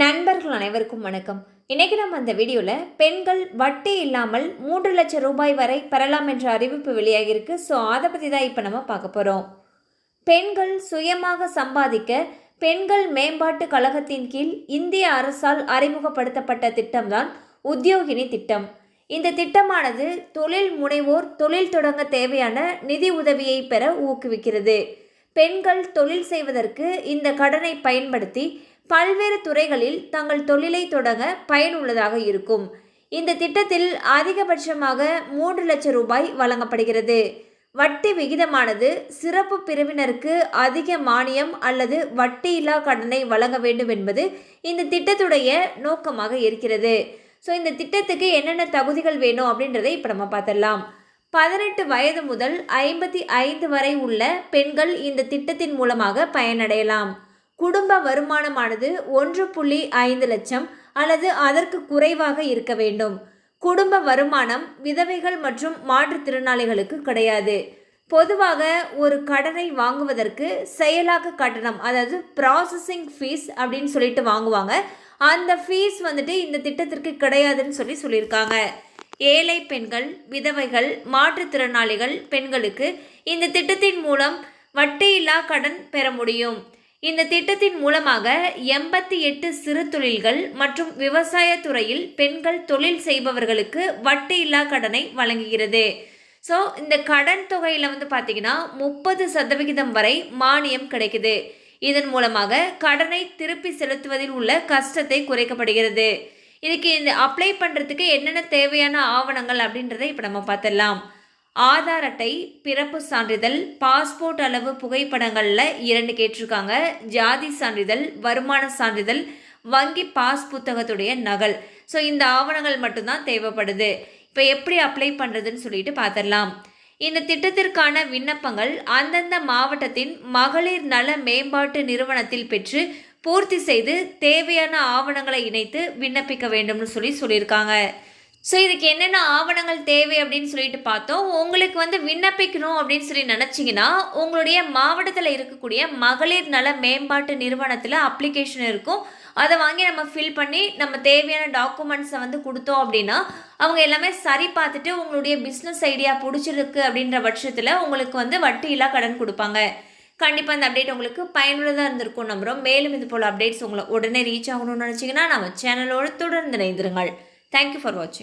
நண்பர்கள் அனைவருக்கும் வணக்கம். இன்னைக்கு நம்ம அந்த வீடியோவில் பெண்கள் வட்டி இல்லாமல் 3 லட்சம் ரூபாய் வரை பெறலாம் என்ற அறிவிப்பு வெளியாகிருக்கு. ஸோ அதை பற்றி தான் இப்போ நம்ம பார்க்க போகிறோம். பெண்கள் சுயமாக சம்பாதிக்க பெண்கள் மேம்பாட்டு கழகத்தின் கீழ் இந்திய அரசால் அறிமுகப்படுத்தப்பட்ட திட்டம்தான் உத்யோகினி திட்டம். இந்த திட்டமானது தொழில் முனைவோர் தொழில் தொடங்க தேவையான நிதி உதவியை பெற ஊக்குவிக்கிறது. பெண்கள் தொழில் செய்வதற்கு இந்த கடனை பயன்படுத்தி பல்வேறு துறைகளில் தங்கள் தொழிலை தொடங்க பயனுள்ளதாக இருக்கும். இந்த திட்டத்தில் அதிகபட்சமாக 3 லட்சம் ரூபாய் வழங்கப்படுகிறது. வட்டி விகிதமானது சிறப்பு பிரிவினருக்கு அதிக மானியம் அல்லது வட்டியில்லா கடனை வழங்க வேண்டும் என்பது இந்த திட்டத்துடைய நோக்கமாக இருக்கிறது. ஸோ இந்த திட்டத்துக்கு என்னென்ன தகுதிகள் வேணும் அப்படின்றதை இப்போ நம்ம பார்த்துடலாம். 18 வயது முதல் 55 வரை உள்ள பெண்கள் இந்த திட்டத்தின் மூலமாக பயனடையலாம். குடும்ப வருமானமானது 1.5 லட்சம் அல்லது அதற்கு குறைவாக இருக்க வேண்டும். குடும்ப வருமானம் விதவைகள் மற்றும் மாற்றுத்திறனாளிகளுக்கு கிடையாது. பொதுவாக ஒரு கடனை வாங்குவதற்கு செயலாக்க கட்டணம், அதாவது ப்ராசஸிங் ஃபீஸ் அப்படின்னு சொல்லிட்டு வாங்குவாங்க. அந்த ஃபீஸ் இந்த திட்டத்திற்கு கிடையாதுன்னு சொல்லியிருக்காங்க. ஏழை பெண்கள், விதவைகள், மாற்றுத்திறனாளிகள் பெண்களுக்கு இந்த திட்டத்தின் மூலம் வட்டியில்லா கடன் பெற முடியும். இந்த திட்டத்தின் மூலமாக 88 சிறு தொழில்கள் மற்றும் விவசாய துறையில் பெண்கள் தொழில் செய்பவர்களுக்கு வட்டியில்லா கடனை வழங்குகிறது. ஸோ இந்த கடன் தொகையில் பார்த்தீங்கன்னா 30% வரை மானியம் கிடைக்குது. இதன் மூலமாக கடனை திருப்பி செலுத்துவதில் உள்ள கஷ்டத்தை குறைக்கப்படுகிறது. இதுக்கு இந்த அப்ளை பண்ணுறதுக்கு என்னென்ன தேவையான ஆவணங்கள் அப்படின்றத இப்போ நம்ம பார்த்துடலாம். ஆதார் அட்டை, பிறப்பு சான்றிதழ், பாஸ்போர்ட் அளவு புகைப்படங்களில் 2 கேட்டிருக்காங்க. ஜாதி சான்றிதழ், வருமான சான்றிதழ், வங்கி பாஸ் புத்தகத்துடைய நகல். ஸோ இந்த ஆவணங்கள் மட்டும்தான் தேவைப்படுது. இப்போ எப்படி அப்ளை பண்ணுறதுன்னு சொல்லிட்டு பார்த்துடலாம். இந்த திட்டத்திற்கான விண்ணப்பங்கள் அந்தந்த மாவட்டத்தின் மகளிர் நல மேம்பாட்டு நிறுவனத்தில் பெற்று பூர்த்தி செய்து தேவையான ஆவணங்களை இணைத்து விண்ணப்பிக்க வேண்டும்னு சொல்லியிருக்காங்க. ஸோ இதுக்கு என்னென்ன ஆவணங்கள் தேவை அப்படின்னு சொல்லிட்டு பார்த்தோம். உங்களுக்கு விண்ணப்பிக்கணும் அப்படின்னு சொல்லி நினச்சிங்கன்னா உங்களுடைய மாவட்டத்தில் இருக்கக்கூடிய மகளிர் நல மேம்பாட்டு நிறுவனத்தில் அப்ளிகேஷன் இருக்கும். அதை வாங்கி நம்ம ஃபில் பண்ணி நம்ம தேவையான டாக்குமெண்ட்ஸை கொடுத்தோம் அப்படின்னா அவங்க எல்லாமே சரி பார்த்துட்டு உங்களுடைய பிஸ்னஸ் ஐடியா பிடிச்சிருக்கு அப்படின்ற பட்சத்தில் உங்களுக்கு வட்டியில்லா கடன் கொடுப்பாங்க. கண்டிப்பாக அந்த அப்டேட் உங்களுக்கு பயனுள்ளதாக இருந்திருக்கும் நம்புகிறோம். மேலும் இது போல் அப்டேட்ஸ் உங்களை உடனே ரீச் ஆகணும்னு நினச்சிங்கன்னா நம்ம சேனலோடு தொடர்ந்து இணைந்திருங்கள். தேங்க்யூ ஃபார் வாட்சிங்.